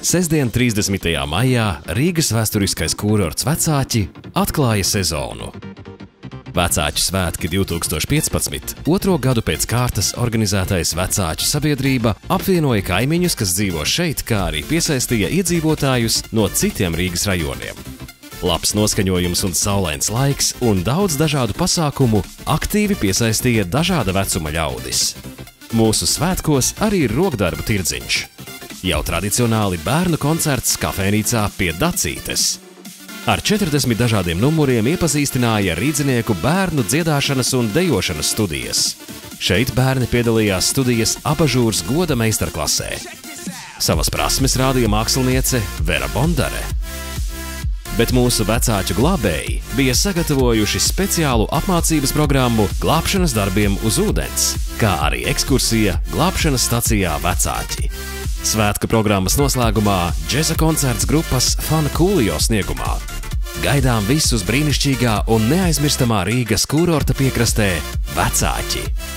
Sestdien, 30. maijā, Rīgas vēsturiskais kurorts Vecāķi atklāja sezonu. Vecāķu svētki 2015, otro gadu pēc kārtas organizētais Vecāķu sabiedrība apvienoja kaimiņus, kas dzīvo šeit, kā arī piesaistīja iedzīvotājus no citiem Rīgas rajoniem. Labs noskaņojums un saulains laiks un daudz dažādu pasākumu aktīvi piesaistīja dažāda vecuma ļaudis. Mūsu svētkos arī ir rokdarbu tirdziņš. Jau tradicionāli bērnu koncerts kafejnīcā pie Dacītes. Ar 40 dažādiem numuriem iepazīstināja rīdzinieku bērnu dziedāšanas un dejošanas studijas. Šeit bērni piedalījās studijas abažūras goda meistarklasē. Savas prasmes rādīja māksliniece Vera Bondare. Bet mūsu vecāķu glābēji bija sagatavojuši speciālu apmācības programmu glābšanas darbiem uz ūdens, kā arī ekskursija glābšanas stacijā Vecāķi. Svētku programmas noslēgumā džeza koncerts grupas Fana Coolio sniegumā. Gaidām visus brīnišķīgā un neaizmirstamā Rīgas kurorta piekrastē Vecāķi!